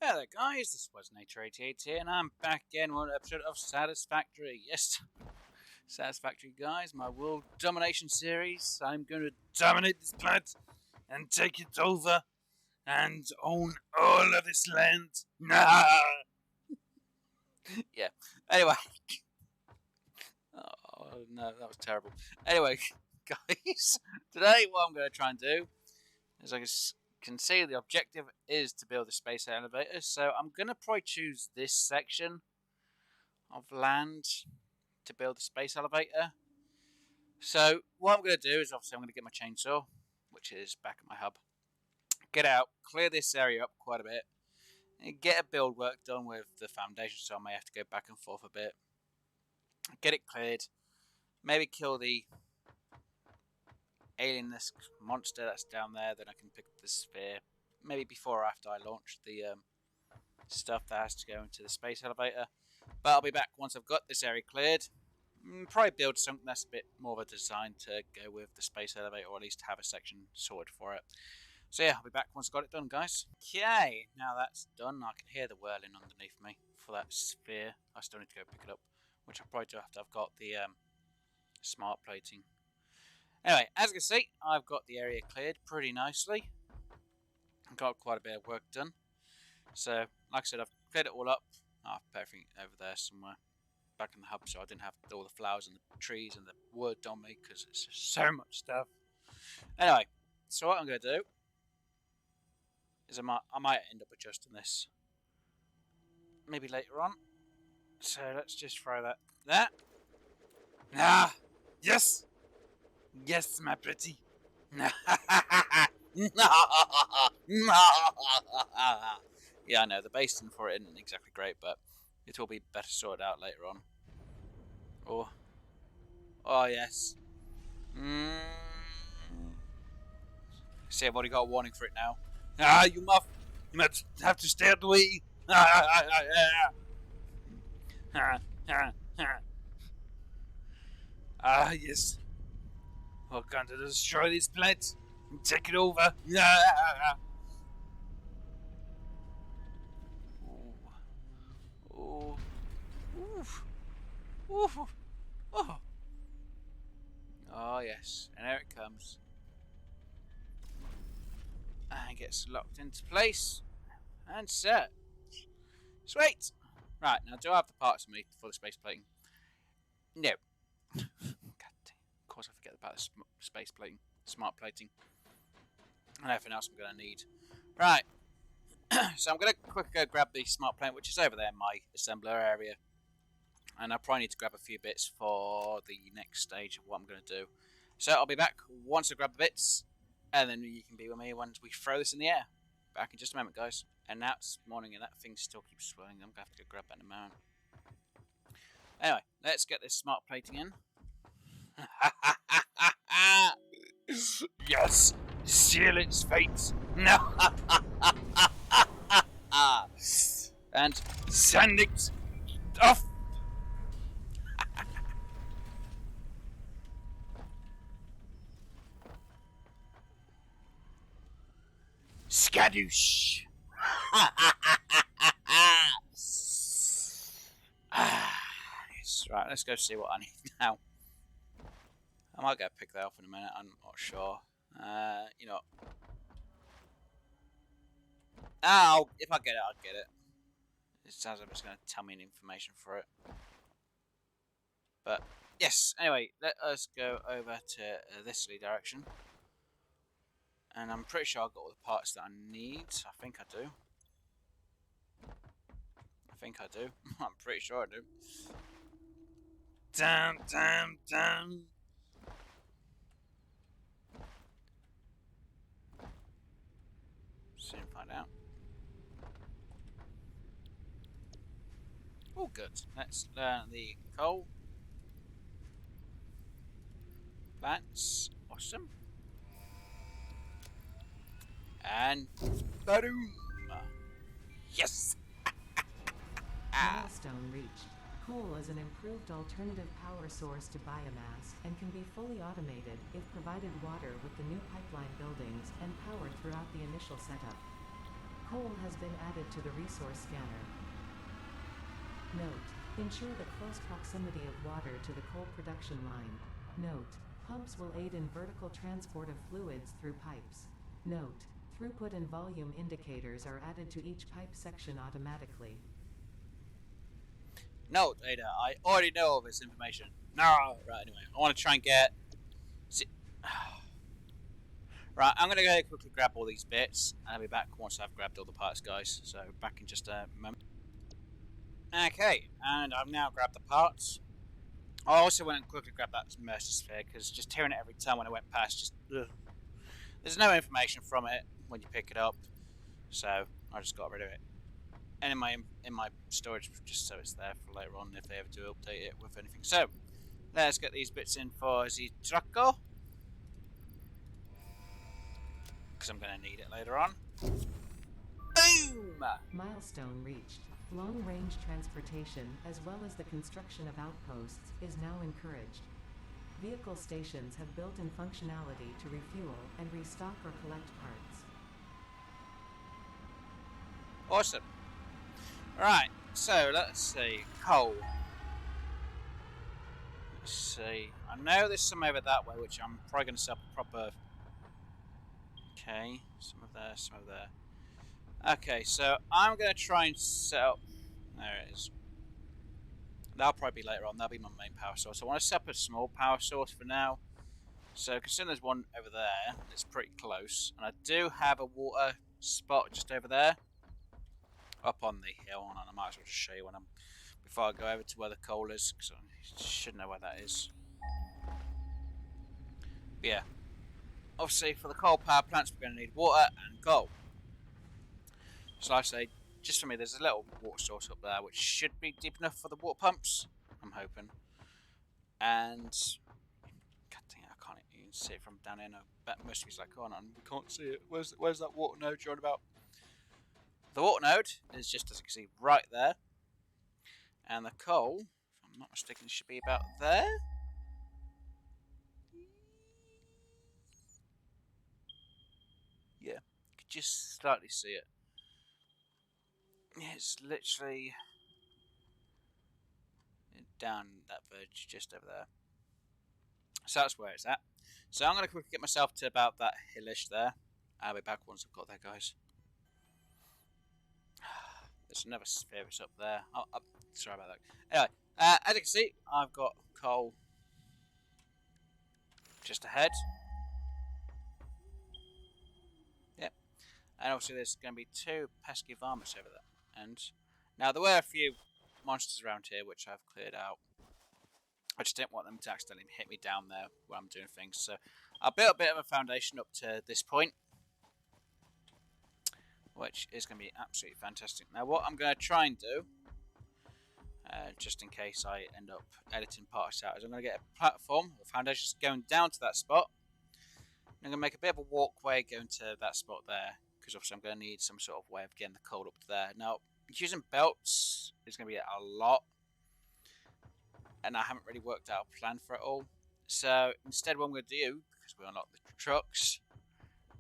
Hello guys, this was Nature88 here, and I'm back again with an episode of Satisfactory. Yes, Satisfactory guys, my world domination series. I'm going to dominate this planet and take it over and own all of this land. Nah! Yeah, anyway. Oh no, that was terrible. Anyway, guys, today what I'm going to try and do is I can see the objective is to build a space elevator, so I'm going to probably choose this section of land to build a space elevator. So what I'm going to do is obviously I'm going to get my chainsaw, which is back at my hub, get out, clear this area up quite a bit, and get a build work done with the foundation, so I may have to go back and forth a bit. Get it cleared, maybe kill the alien monster that's down there, then I can pick up the sphere, maybe before or after I launch the stuff that has to go into the space elevator. But I'll be back once I've got this area cleared. Probably build something that's a bit more of a design to go with the space elevator, or at least have a section sorted for it. So yeah, I'll be back once I've got it done, guys. Okay, now that's done, I can hear the whirling underneath me for that sphere. I still need to go pick it up, which I'll probably do after I've got the smart plating. Anyway, as you can see, I've got the area cleared pretty nicely. I've got quite a bit of work done. So, like I said, I've cleared it all up. I've put everything over there somewhere, back in the hub, so I didn't have all the flowers and the trees and the wood on me, because it's just so much stuff. Anyway, so what I'm going to do is I might end up adjusting this maybe later on. So let's just throw that there. Ah, yes! Yes, my pretty. Yeah, I know, the basing for it isn't exactly great, but it will be better sorted out later on. Oh yes. See, I've already got a warning for it now. Ah, you must have to stay out the way. Ah, yes. We're going to destroy this planet and take it over. Oh. Oh, yes. And there it comes. And gets locked into place. And set. Sweet. Right, now do I have the parts of me for the space plating? No. God damn. Of course I forget about the space plating, smart plating, and everything else I'm going to need. Right. So I'm going to quickly go grab the smart plate, which is over there in my assembler area. And I probably need to grab a few bits for the next stage of what I'm going to do. So I'll be back once I grab the bits, and then you can be with me once we throw this in the air. Back in just a moment, guys. And now it's morning, and that thing still keeps swirling. I'm going to have to go grab that in a moment. Anyway, let's get this smart plating in. Yes! Seal its fate! No! And send it off! Skadoosh! Yes, right, let's go see what I need now. I might go pick that up in a minute, I'm not sure. You know. If I get it, I'll get it. It sounds like it's going to tell me information for it. But, yes, anyway, let us go over to this direction. And I'm pretty sure I've got all the parts that I need. I think I do. I'm pretty sure I do. Damn. Soon find out. Oh, good. Let's learn the coal. That's awesome. And boom! Yes! Milestone reached. Coal is an improved alternative power source to biomass and can be fully automated if provided water with the new pipeline buildings and power throughout the initial setup. Coal has been added to the resource scanner. Note: ensure the close proximity of water to the coal production line. Note: pumps will aid in vertical transport of fluids through pipes. Note: throughput and volume indicators are added to each pipe section automatically. Note, Ada, I already know all this information. No! Right, anyway, I want to try and get... Right, I'm going to go quickly grab all these bits, and I'll be back once I've grabbed all the parts, guys. So, back in just a moment. Okay, and I've now grabbed the parts. I also went and quickly grabbed that Mercer Sphere, because just tearing it every time when I went past, just... Ugh. There's no information from it when you pick it up, so I just got rid of it. And in my storage, just so it's there for later on if they ever do update it with anything. So, let's get these bits in for the trucker, because I'm going to need it later on. Boom! Milestone reached. Long-range transportation, as well as the construction of outposts, is now encouraged. Vehicle stations have built-in functionality to refuel and restock or collect parts. Awesome. Right, so let's see. Coal. Let's see. I know there's some over that way, which I'm probably going to set up a proper... Okay, some of there, some of there. Okay, so I'm going to try and set up... There it is. That'll probably be later on. That'll be my main power source. I want to set up a small power source for now. So considering there's one over there, it's pretty close. And I do have a water spot just over there. Up on the hill, and I might as well just show you when before I go over to where the coal is, because I should know where that is. But yeah, obviously for the coal power plants we're going to need water and coal. So like I say, just for me, there's a little water source up there which should be deep enough for the water pumps, I'm hoping. And God dang it, I can't even see it from down here. No, bet most of you's like, oh no, we can't see it. Where's that water node you're on about? The water node is just, as you can see, right there. And the coal, if I'm not mistaken, should be about there. Yeah, you can just slightly see it. Yeah, it's literally down that verge, just over there. So that's where it's at. So I'm going to quickly get myself to about that hillish there. I'll be back once I've got there, guys. There's another sphere up there. Oh, sorry about that. Anyway, as you can see, I've got coal just ahead. Yep. And also there's going to be two pesky varmints over there. And now there were a few monsters around here which I've cleared out. I just didn't want them to accidentally hit me down there while I'm doing things. So I built a bit of a foundation up to this point, which is going to be absolutely fantastic. Now what I'm going to try and do, just in case I end up editing parts out, is I'm going to get a platform or foundation going down to that spot. I'm going to make a bit of a walkway going to that spot there, because obviously I'm going to need some sort of way of getting the coal up to there. Now, using belts is going to be a lot, and I haven't really worked out a plan for it all. So instead what I'm going to do, because we unlock the trucks,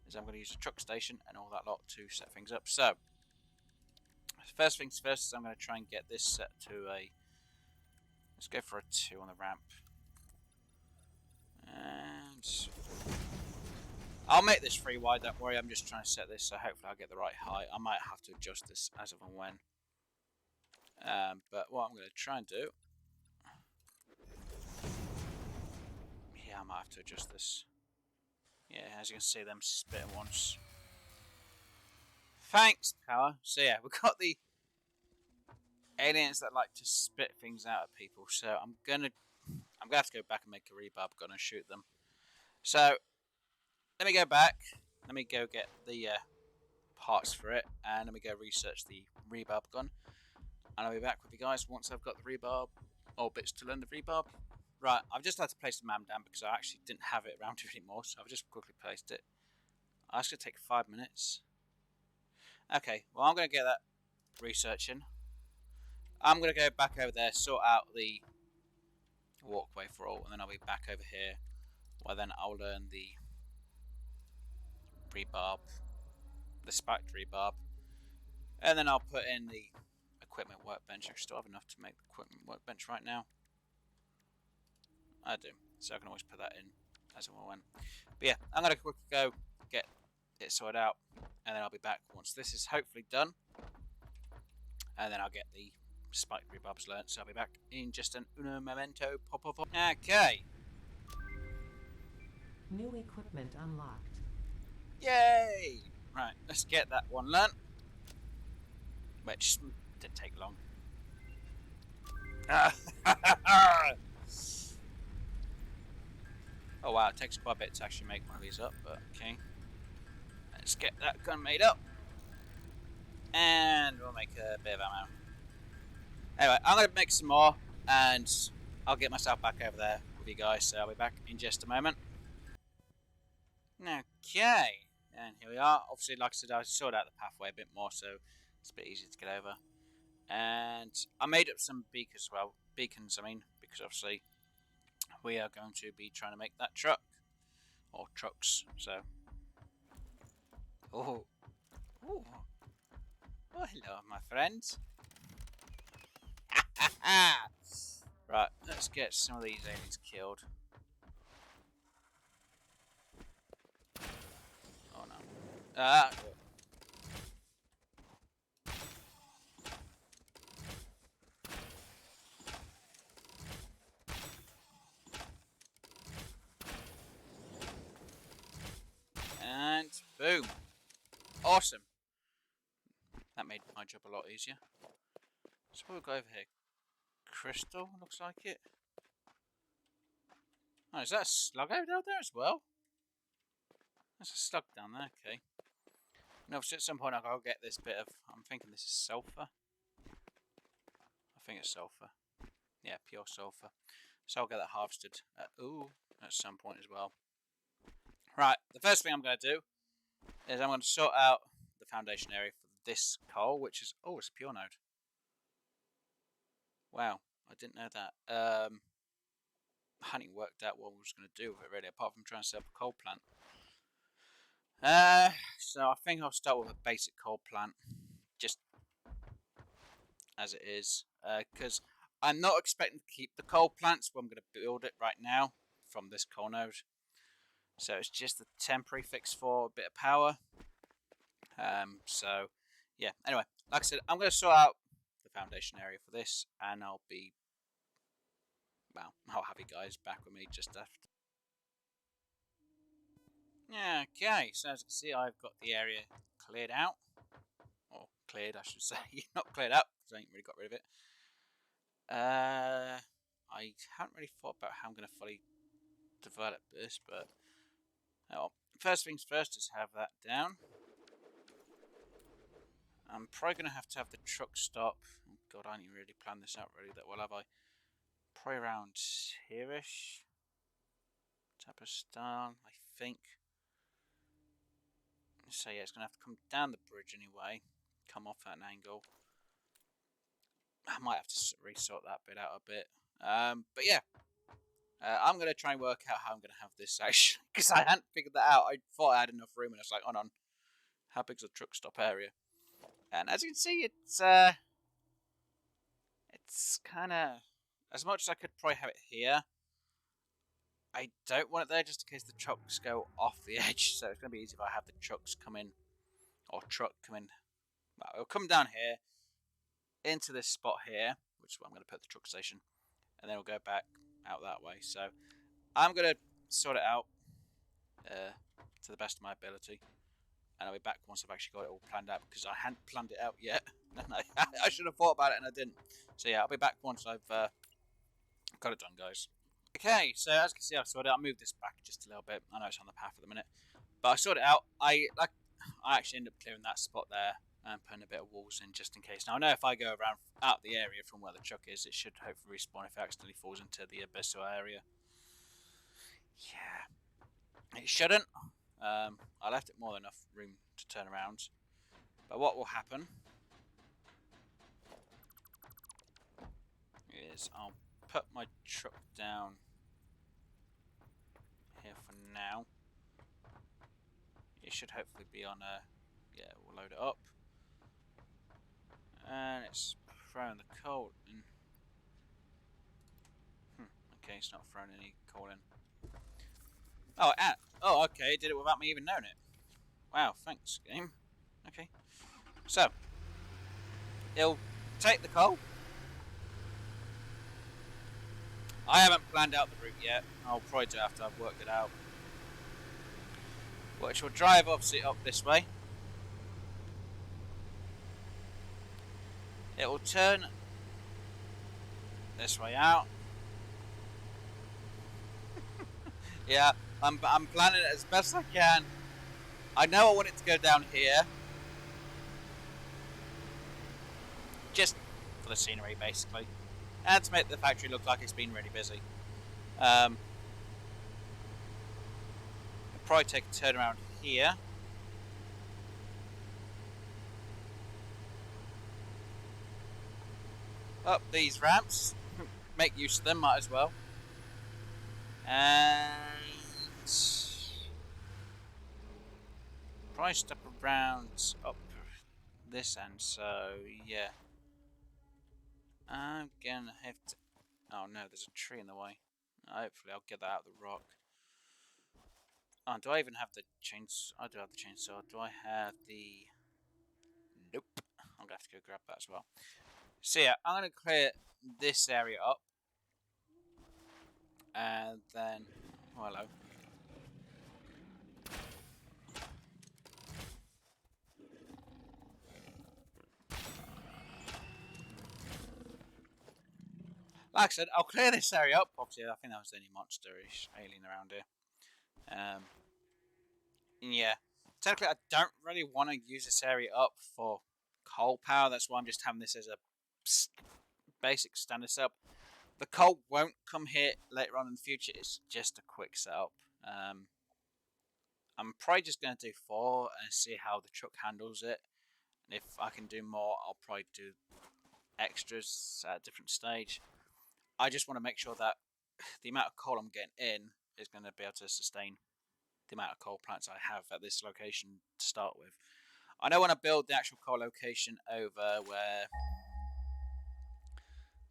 is I'm going to use a truck station and all that lot to set things up. So first things first is I'm going to try and get this set to a, let's go for a 2 on the ramp. And I'll make this 3 wide, don't worry, I'm just trying to set this so hopefully I'll get the right height. I might have to adjust this as of and when. But what I'm going to try and do, yeah, I might have to adjust this. Yeah, as you can see, them spitting once. Thanks, power. So yeah, we've got the aliens that like to spit things out at people. So I'm gonna have to go back and make a rebarb gun and shoot them. So let me go back. Let me go get the parts for it, and let me go research the rebarb gun. And I'll be back with you guys once I've got the rebarb or bits to learn the rebarb. Right, I've just had to place the man down because I actually didn't have it around here anymore, so I've just quickly placed it. That's going to take 5 minutes. Okay, well I'm going to get that researching. I'm going to go back over there, sort out the walkway for all, and then I'll be back over here, where then I'll learn the rebarb, the spiked rebarb, And then I'll put in the equipment workbench. I still have enough to make the equipment workbench right now. I do, so I can always put that in as and when. But yeah, I'm going to quickly go get it sorted out, and then I'll be back once this is hopefully done. And then I'll get the spike rebobs learnt, so I'll be back in just an uno momento. Pop. Okay. New equipment unlocked. Yay! Right, let's get that one learnt. Which didn't take long. Oh wow, it takes quite a bit to actually make one of these up, but okay. Let's get that gun made up. And we'll make a bit of ammo. Anyway, I'm going to make some more, and I'll get myself back over there with you guys, so I'll be back in just a moment. Okay, and here we are. Obviously, like I said, I sorted out the pathway a bit more, so it's a bit easier to get over. And I made up some beacons, because obviously we are going to be trying to make that truck, or trucks, so. Oh, hello, my friends. Right, let's get some of these aliens killed. Oh no. And boom. Awesome. That made my job a lot easier. So we'll go over here. Crystal, looks like it. Oh, is that a slug out there as well? There's a slug down there, okay. And obviously at some point I'll get this bit of, I'm thinking this is sulfur. I think it's sulfur. Yeah, pure sulfur. So I'll get that harvested at some point as well. Right, the first thing I'm going to do is I'm going to sort out the foundation area for this coal, which is, it's a pure node. Wow, I didn't know that. I hadn't worked out what I was going to do with it really, apart from trying to set up a coal plant. So I think I'll start with a basic coal plant, just as it is, because I'm not expecting to keep the coal plants, but I'm going to build it right now from this coal node. So it's just a temporary fix for a bit of power. So yeah, anyway, like I said, I'm going to sort out the foundation area for this, and I'll have you guys back with me just after. Okay, so as you can see, I've got the area cleared out. Or cleared, I should say. Not cleared up, because I ain't really got rid of it. I haven't really thought about how I'm going to fully develop this, but first things first is have that down. I'm probably going to have the truck stop. Oh god, I didn't really plan this out really that well, have I? Probably around here-ish. Type of style, I think. So yeah, it's going to have to come down the bridge anyway. Come off at an angle. I might have to resort that bit out a bit. But yeah. I'm going to try and work out how I'm going to have this actually. Because I hadn't figured that out. I thought I had enough room and I was like, hold on. How big's the truck stop area? And as you can see, it's kind of, as much as I could probably have it here, I don't want it there just in case the trucks go off the edge. So it's going to be easy if I have the trucks come in, or truck come in. Well, it'll come down here into this spot here, which is where I'm going to put the truck station, and then we'll go back out that way. So I'm going to sort it out to the best of my ability, and I'll be back once I've actually got it all planned out, because I hadn't planned it out yet. I should have thought about it and I didn't. So yeah, I'll be back once I've got it done, guys. Okay, so as you can see, I've sorted it out. I'll move this back just a little bit. I know it's on the path at the minute, but I sorted it out. I actually ended up clearing that spot there and putting a bit of walls in just in case. Now I know if I go around out the area from where the truck is, it should hopefully respawn if it accidentally falls into the abyssal area. Yeah, it shouldn't. I left it more than enough room to turn around. But what will happen is I'll put my truck down here for now. It should hopefully be on a... Yeah, we'll load it up. it's throwing the coal in. Okay, it's not throwing any coal in. Oh, okay, it did it without me even knowing it. Wow, thanks, game. Okay. So, it'll take the coal. I haven't planned out the route yet. I'll probably do it after I've worked it out. Which will drive obviously up this way. It will turn this way out. Yeah, I'm planning it as best I can. I know I want it to go down here. Just for the scenery, basically. And to make the factory look like it's been really busy. I'll probably take a turn around here. Up these ramps. Make use of them, might as well. And probably step around up this end, so yeah. I'm gonna have to. Oh no, there's a tree in the way. Hopefully, I'll get that out of the rock. Oh, do I even have the chainsaw? I do have the chainsaw. Do I have the. Nope. I'm gonna have to go grab that as well. So yeah, I'm gonna clear this area up. And then. Oh, hello. Like I said, I'll clear this area up. Obviously, I think that was the only monster-ish alien around here. Yeah. Technically, I don't really want to use this area up for coal power. That's why I'm just having this as a basic standard setup. The coal won't come here later on in the future. It's just a quick setup. I'm probably just going to do 4 and see how the truck handles it. And if I can do more, I'll probably do extras at a different stage. I just want to make sure that the amount of coal I'm getting in is going to be able to sustain the amount of coal plants I have at this location to start with. I don't want to build the actual coal location over where I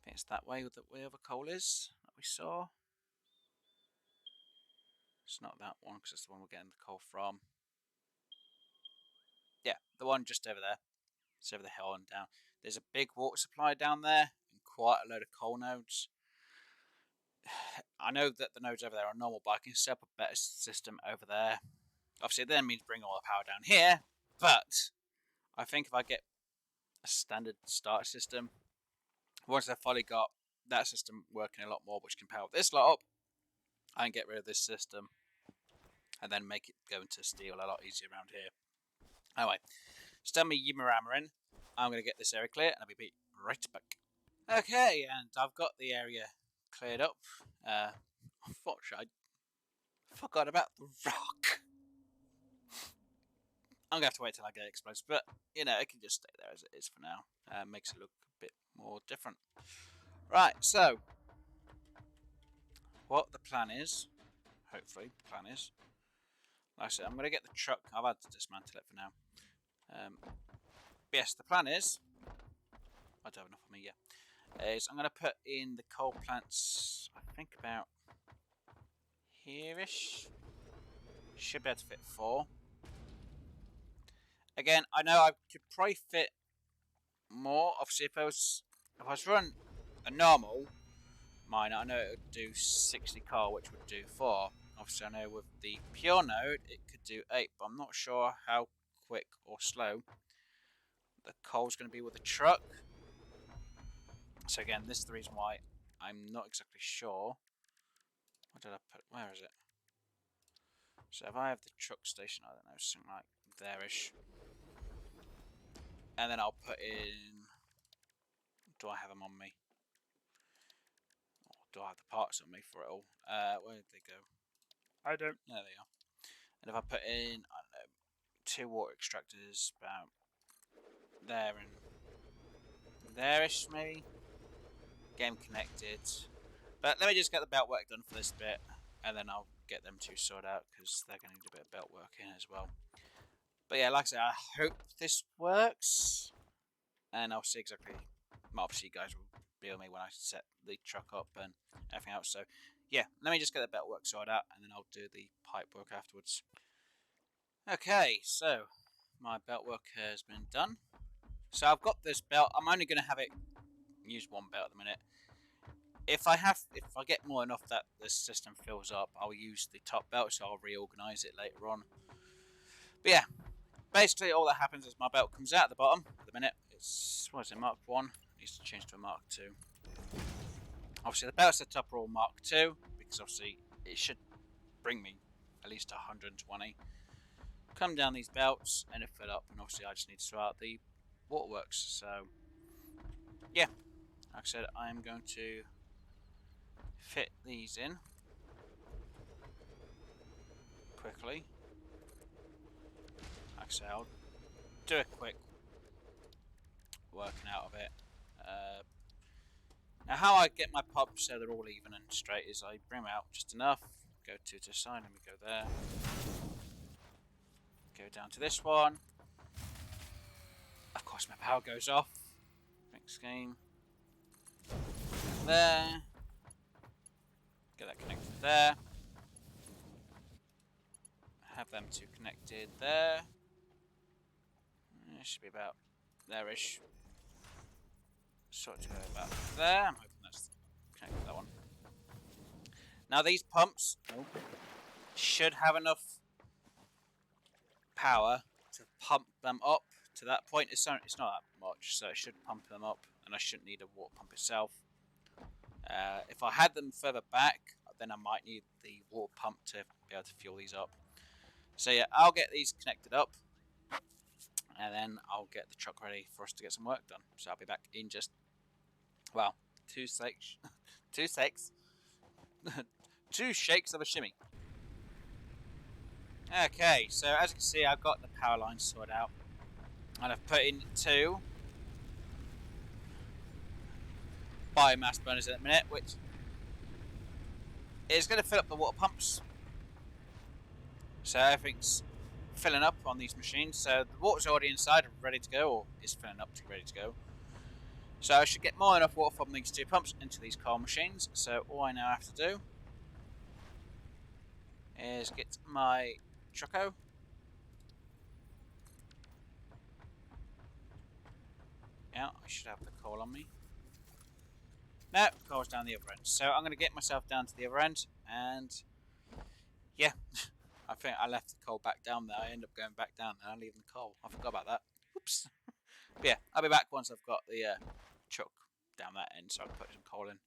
think it's that way where the coal is that we saw. It's not that one because it's the one we're getting the coal from. Yeah, the one just over there. It's over the hill and down. There's a big water supply down there and quite a load of coal nodes. I know that the nodes over there are normal, but I can set up a better system over there. Obviously, it then means bring all the power down here, but I think if I get a standard starter system, once I've finally got that system working a lot more, which can power this lot up, I can get rid of this system and then make it go into steel a lot easier around here. Anyway, stand me Yimmerammering. I'm going to get this area clear and I'll be right back. Okay, and I've got the area cleared up. Unfortunately, I forgot about the rock. I'm going to have to wait till I get it explosive, but, you know, it can just stay there as it is for now. Makes it look a bit more different. Right, so, what the plan is, hopefully the plan is, like I said, I'm going to get the truck. I've had to dismantle it for now. Yes, the plan is, I don't have enough of me yet, is I'm going to put in the coal plants, I think about here-ish. Should be able to fit 4. Again, I know I could probably fit more. Obviously, if I was running a normal mine, I know it would do 60 coal, which would do 4. Obviously, I know with the pure node, it could do 8, but I'm not sure how quick or slow the coal's going to be with the truck. So again, this is the reason why I'm not exactly sure. What did I put? Where is it? So if I have the truck station, I don't know, something like there-ish. And then I'll put in... Do I have them on me? Or do I have the parts on me for it all? Where did they go? I don't. There they are. And if I put in, I don't know, 2 water extractors, about there and there-ish maybe. Game connected. But let me just get the belt work done for this bit, and then I'll get them 2 sorted out, because they're going to need a bit of belt work in as well. But yeah, like I said, I hope this works, and I'll see exactly obviously you guys will be with me when I set the truck up and everything else. So yeah, let me just get the belt work sorted out, and then I'll do the pipe work afterwards. Okay, so my belt work has been done. So I've got this belt. I'm only going to have it use one belt at the minute. If I get more enough that the system fills up, I'll use the top belt, so I'll reorganize it later on. But yeah, basically all that happens is my belt comes out at the bottom. At the minute, it's, what is it, Mark 1? It needs to change to a Mark 2. Obviously the belts at the top are all Mark 2, because obviously it should bring me at least 120. Come down these belts and it fill up, and obviously I just need to sort out the waterworks. So yeah, like I said, I'm going to fit these in quickly. Like I said, I'll do a quick working out of it. Now how I get my pumps so they're all even and straight is I bring them out just enough, go to the side, and we go there. Go down to this one. Of course my power goes off. Next game. There. Get that connected there. Have them two connected there. It should be about there-ish. Sort of about there. I'm hoping that's connected, that one. Now these pumps should have enough power to pump them up to that point. It's not that much, so it should pump them up, and I shouldn't need a water pump itself. If I had them further back, then I might need the water pump to be able to fuel these up. So yeah, I'll get these connected up, and then I'll get the truck ready for us to get some work done. So I'll be back in just, well, 2 shakes. 2 shakes. 2 shakes of a shimmy. Okay, so as you can see, I've got the power lines sorted out, and I've put in 2 biomass burners at the minute, which is going to fill up the water pumps. So everything's filling up on these machines. So the water's already inside and ready to go, or is filling up to ready to go. So I should get more than enough water from these 2 pumps into these coal machines. So all I now have to do is get my trucko. Yeah, I should have the coal on me. No, coal's down the other end. So I'm going to get myself down to the other end, and yeah, I think I left the coal back down there. I end up going back down there and leaving the coal. I forgot about that. Oops. But yeah, I'll be back once I've got the truck down that end, so I can put some coal in.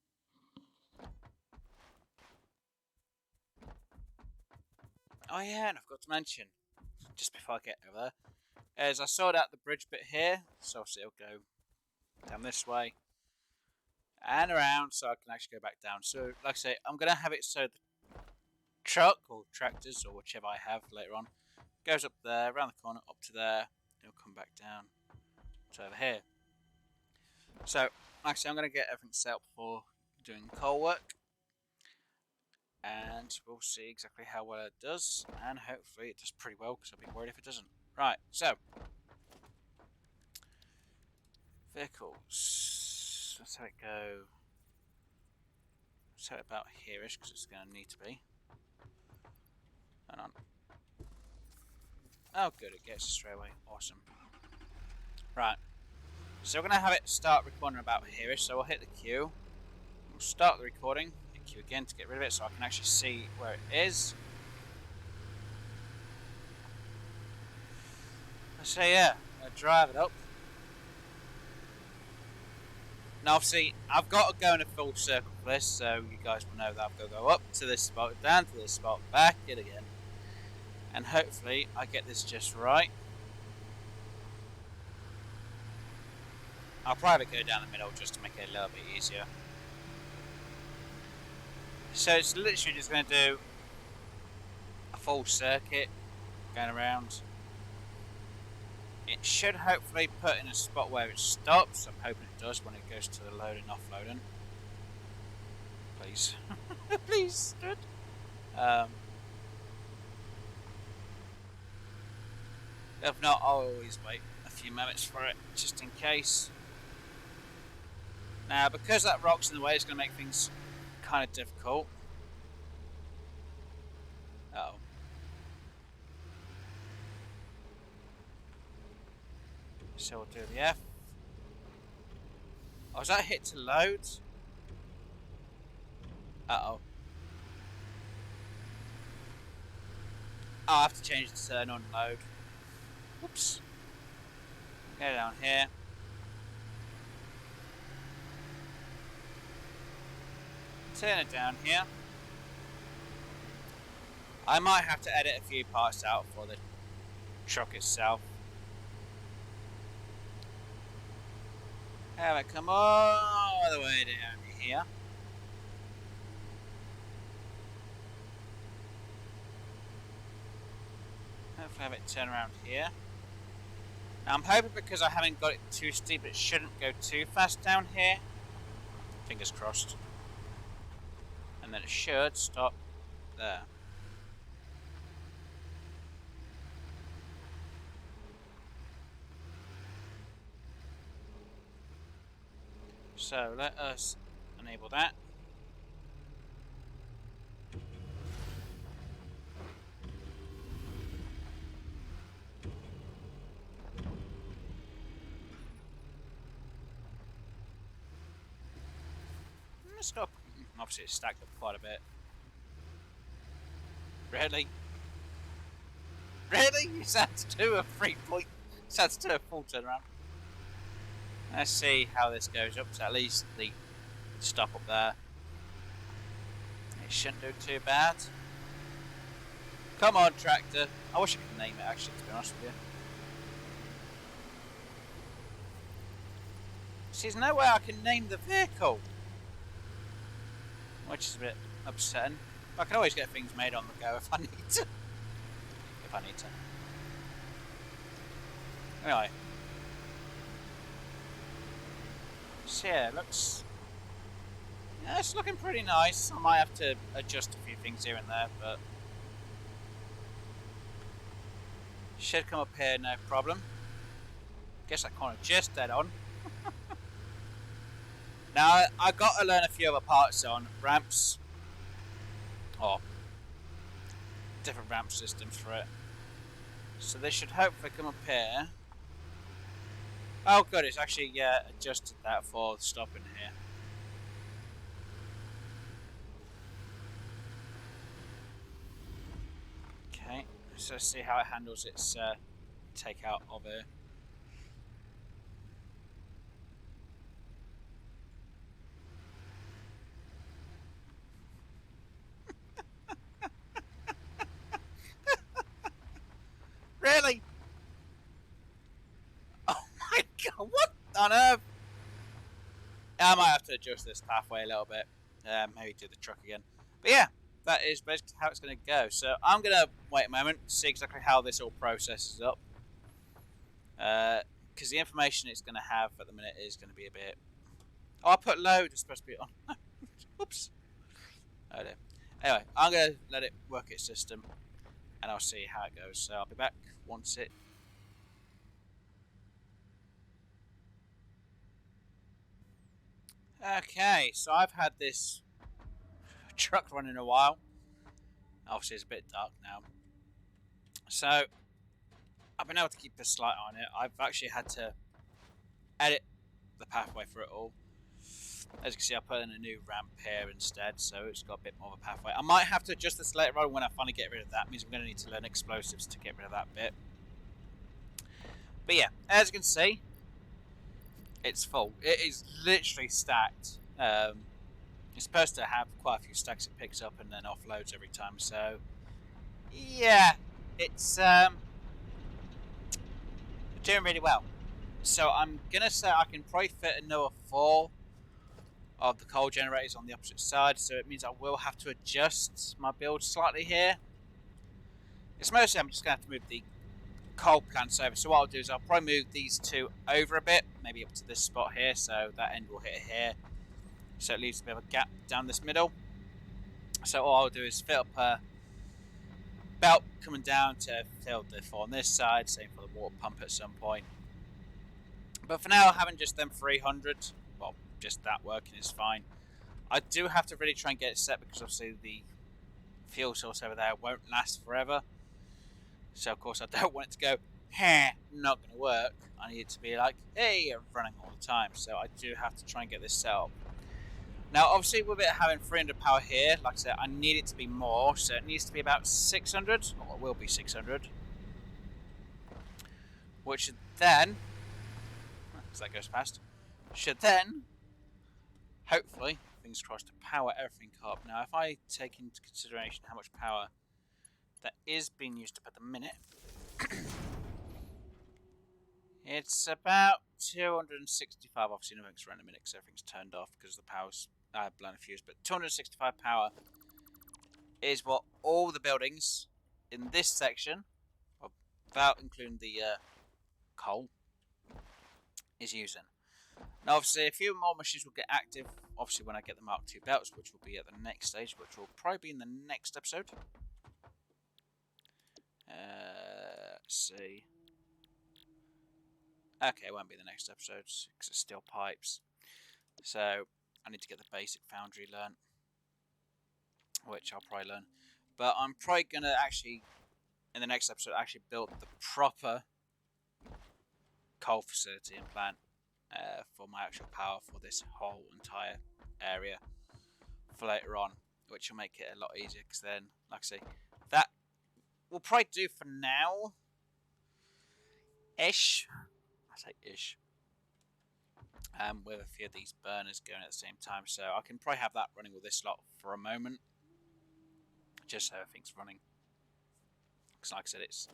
Oh yeah, and I forgot to mention, just before I get over there, is I sorted out the bridge bit here, so obviously it'll go down this way and around, so I can actually go back down. So like I say, I'm going to have it so the truck or tractors or whichever I have later on goes up there, around the corner, up to there, it'll come back down to over here. So like I say, I'm going to get everything set up for doing coal work, and we'll see exactly how well it does, and hopefully it does pretty well, because I'll be worried if it doesn't. Right, so vehicles, let's have it go. Let's have it about here-ish, because it's going to need to be. Hang on. Oh good, it gets it straight away. Awesome. Right, so we're going to have it start recording about here-ish, so we'll hit the Q. We'll start the recording, hit Q again to get rid of it so I can actually see where it is. So yeah, I'm going to drive it up. Now obviously, I've got to go in a full circle for this, so you guys will know that I've got to go up to this spot, down to this spot, back it again. And hopefully, I get this just right. I'll probably go down the middle just to make it a little bit easier. So it's literally just going to do a full circuit, going around. It should hopefully put in a spot where it stops. I'm hoping it does when it goes to the loading, offloading. Please. Please, dude. If not, I'll always wait a few minutes for it, just in case. Now, because that rock's in the way, it's going to make things kind of difficult. Uh-oh. So we'll do the F. Oh, is that hit to load? Uh-oh. I'll have to change the turn on load. Whoops. Go down here. Turn it down here. I might have to edit a few parts out for the truck itself. Have it come all the way down here. Hopefully have it turn around here. Now I'm hoping because I haven't got it too steep, it shouldn't go too fast down here. Fingers crossed. And then it should stop there. So let us enable that. Let's go. Obviously it's stacked up quite a bit. Really? Really? You had to do a 3-point. You had to do a full turnaround. Let's see how this goes up to at least the stop up there. It shouldn't do too bad. Come on, tractor. I wish I could name it actually, to be honest with you. See, there's no way I can name the vehicle. Which is a bit upsetting. I can always get things made on the go if I need to. If I need to. Anyway. So yeah, it looks... Yeah, it's looking pretty nice. I might have to adjust a few things here and there, but... Should come up here, no problem. Guess I kind of just dead on. Now, I got to learn a few other parts on ramps. Or different ramp systems for it. So they should hopefully come up here. Oh good, it's actually adjusted that for stopping here. Okay, so let's see how it handles its takeout of it. Really? Oh my god, what on earth? I might have to adjust this pathway a little bit. Maybe do the truck again. But yeah, that is basically how it's going to go. So I'm going to wait a moment, see exactly how this all processes up. Because the information it's going to have at the minute is going to be a bit... Oh, I put load, it's supposed to be on. Oops. Oh dear. Anyway, I'm going to let it work its system. And I'll see how it goes. So I'll be back once it... Okay, so I've had this truck running a while. Obviously it's a bit dark now. So I've been able to keep this light on it. I've actually had to edit the pathway for it all. As you can see, I put in a new ramp here instead, so it's got a bit more of a pathway. I might have to adjust this later on when I finally get rid of that. It means I'm going to need to learn explosives to get rid of that bit. But yeah, as you can see, it's full. It is literally stacked. It's supposed to have quite a few stacks it picks up and then offloads every time. So yeah, it's doing really well. So I'm gonna say I can probably fit another 4 of the coal generators on the opposite side, so it means I will have to adjust my build slightly here. It's mostly I'm just going to have to move the coal plants over. So what I'll do is I'll probably move these 2 over a bit, maybe up to this spot here, so that end will hit here. So it leaves a bit of a gap down this middle. So all I'll do is fit up a belt coming down to fill the 4 on this side, same for the water pump at some point. But for now, having just them 300, well, just that working is fine. I do have to really try and get it set because obviously the fuel source over there won't last forever. So of course I don't want it to go, not going to work. I need it to be like, hey, running all the time. So I do have to try and get this set up. Now obviously with it having 300 power here, like I said, I need it to be more. So it needs to be about 600, or it will be 600. Which should then, as that goes past, should then, hopefully, fingers crossed, to power everything up. Now if I take into consideration how much power that is being used up at the minute, it's about 265. Obviously, nothing's run a minute because everything's turned off because the power's blown a fuse. But 265 power is what all the buildings in this section, without including the coal, is using. Now, obviously, a few more machines will get active. Obviously, when I get the Mark II belts, which will be at the next stage, which will probably be in the next episode. Let's see. Okay, it won't be the next episode because it's still pipes. So I need to get the basic foundry learnt, which I'll probably learn. But I'm probably gonna actually, in the next episode, actually build the proper coal facility and plant for my actual power for this whole entire area for later on, which will make it a lot easier. Because then, like I say, that we'll probably do for now. Ish. I say ish. With a few of these burners going at the same time, so I can probably have that running with this lot for a moment, just so everything's running. Because, like I said, it's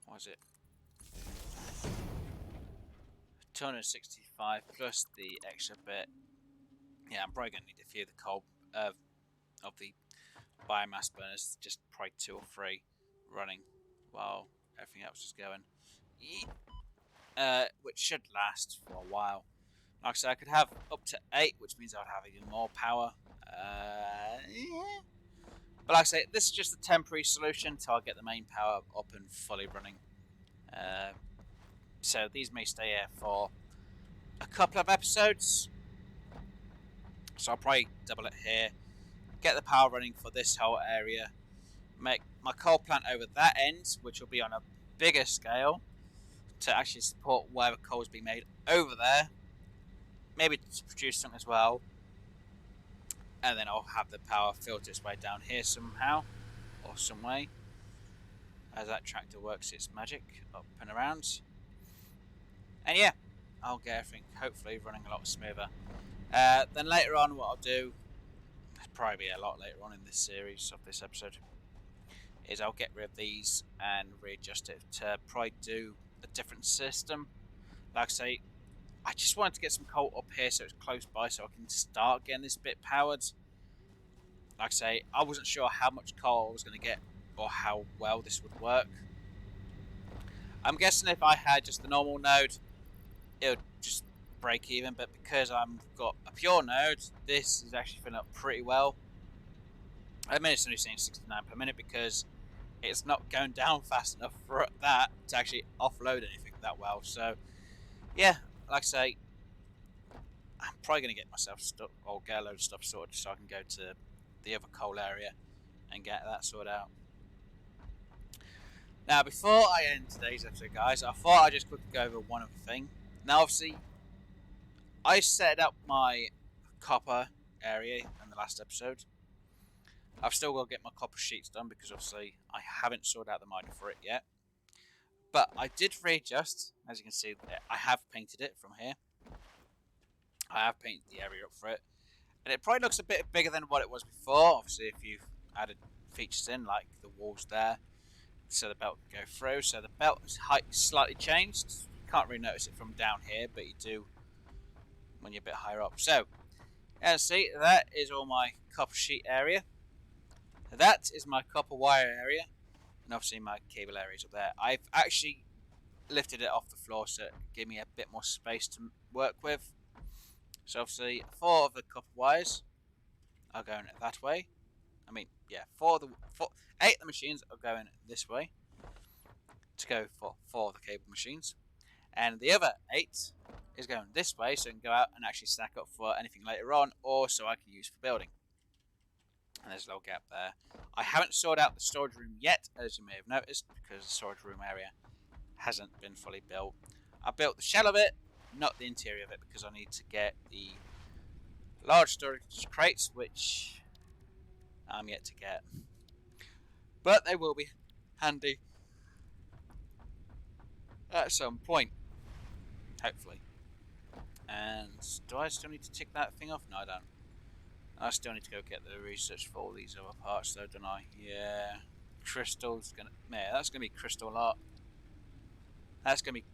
what is it? 265 plus the extra bit. Yeah, I'm probably gonna need a few of the coal of the biomass burners, just probably 2 or 3 running while everything else is going. Which should last for a while. Like I said, I could have up to 8, which means I would have even more power. Yeah. But like I say, this is just a temporary solution until I get the main power up and fully running. So these may stay here for a couple of episodes. So I'll probably double it here. Get the power running for this whole area. Make my coal plant over that end, which will be on a bigger scale, to actually support whatever coal's being made over there. Maybe to produce something as well. And then I'll have the power filter its way down here somehow, or some way, as that tractor works its magic up and around. And yeah, I'll get everything hopefully running a lot smoother. Then later on, what I'll do, probably be a lot later on in this series of this episode, is I'll get rid of these and readjust it to probably do a different system. Like I say, I just wanted to get some coal up here so it's close by so I can start getting this bit powered. Like I say, I wasn't sure how much coal I was going to get or how well this would work. I'm guessing if I had just the normal node, it would just break even, but because I've got a pure node, this is actually filling up pretty well. I mean, it's only saying 69 per minute because it's not going down fast enough for that to actually offload anything that well. So yeah, like I say, I'm probably going to get myself stuck or get a load of stuff sorted so I can go to the other coal area and get that sorted out. Now, before I end today's episode, guys, I thought I'd just quickly go over one other thing. Now, obviously, I set up my copper area in the last episode. I've still got to get my copper sheets done because obviously I haven't sorted out the mining for it yet. But I did readjust, as you can see, I have painted it from here. I have painted the area up for it. And it probably looks a bit bigger than what it was before. Obviously, if you've added features in, like the walls there, so the belt can go through. So the belt's height is slightly changed. You can't really notice it from down here, but you do when you're a bit higher up. So, as you see, that is all my copper sheet area. That is my copper wire area. And obviously my cable areas up there. I've actually lifted it off the floor so it gave me a bit more space to work with. So obviously 4 of the copper wires are going that way. I mean, yeah, 8 of the machines are going this way to go for 4 of the cable machines. And the other 8 is going this way, so I can go out and actually stack up for anything later on, or so I can use for building. And there's a little gap there. I haven't sorted out the storage room yet, as you may have noticed, because the storage room area hasn't been fully built. I built the shell of it, not the interior of it, because I need to get the large storage crates, which I'm yet to get. But they will be handy at some point, hopefully. And do I still need to tick that thing off? No, I don't. I still need to go get the research for all these other parts, though, don't I? Yeah. Crystal's gonna. Yeah, that's gonna be crystal art. That's gonna be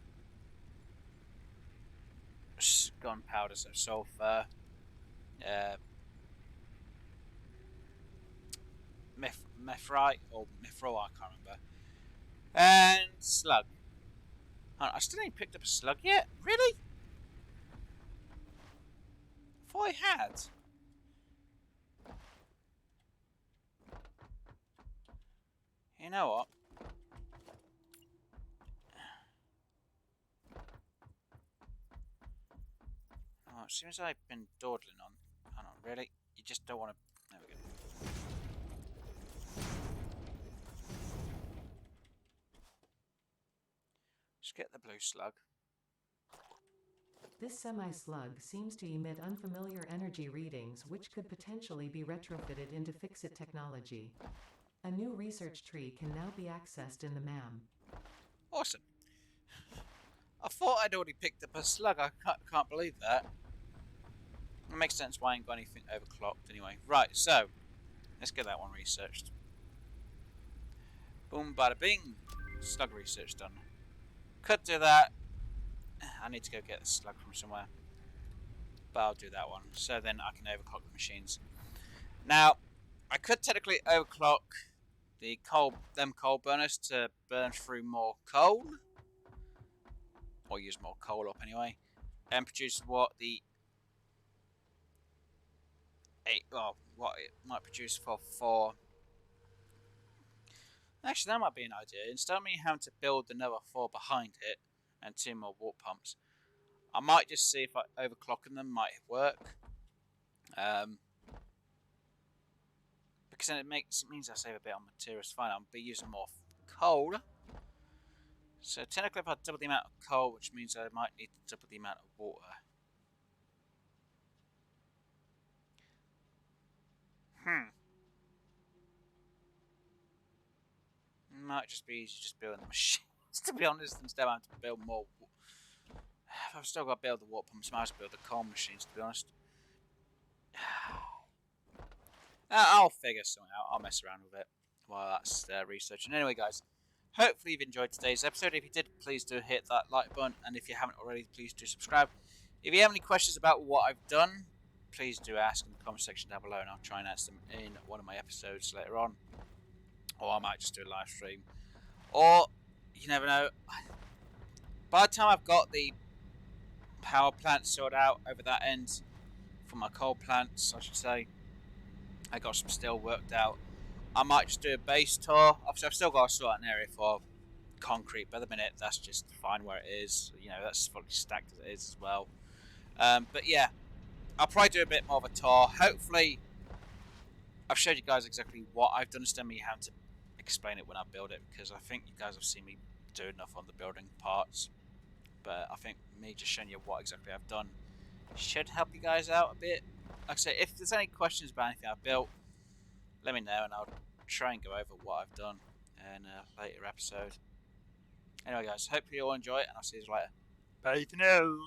gunpowder, so sulfur. Mephrite or mithril, I can't remember. And slug. I still ain't picked up a slug yet. Really? I thought I had. You know what? Oh, as soon as I've been dawdling on. Hang on, really? You just don't want to. There we go. Just get the blue slug. This semi-slug seems to emit unfamiliar energy readings which could potentially be retrofitted into FICSIT technology. A new research tree can now be accessed in the MAM. Awesome. I thought I'd already picked up a slug. I can't believe that. It makes sense why I ain't got anything overclocked anyway. Right, so let's get that one researched. Boom, bada bing. Slug research done. Could do that. I need to go get the slug from somewhere. But I'll do that one. So then I can overclock the machines. Now, I could technically overclock the coal burners to burn through more coal. Or use more coal up anyway. And produce what what it might produce for 4. Actually, that might be an idea. Instead of me having to build another 4 behind it and 2 more warp pumps, I might just see if overclocking them might work. Because then it means I save a bit on materials. Fine, I'll be using more coal. So technically, if I double the amount of coal, which means I might need to double the amount of water. Might just be easy just building the machines, to be honest, instead of having to build more. If I've still got to build the warp pumps, I might as well build the coal machines, to be honest. I'll figure something out. I'll mess around with it while that's researching. Anyway, guys, hopefully you've enjoyed today's episode. If you did, please do hit that like button, and if you haven't already, please do subscribe. If you have any questions about what I've done, please do ask in the comment section down below, and I'll try and answer them in one of my episodes later on. Or I might just do a live stream. Or, you never know. By the time I've got the power plant sorted out over that end, for my coal plants, I should say, I got some steel worked out. I might just do a base tour. Obviously, I've still got to sort out an area for concrete, but at the minute, that's just fine where it is. You know, that's fully stacked as it is as well. But yeah, I'll probably do a bit more of a tour. Hopefully, I've showed you guys exactly what I've done instead of me having to explain it when I build it, because I think you guys have seen me do enough on the building parts. But I think me just showing you what exactly I've done should help you guys out a bit. Like I say, if there's any questions about anything I've built, let me know and I'll try and go over what I've done in a later episode. Anyway guys, hope you all enjoy it and I'll see you later. Bye for now.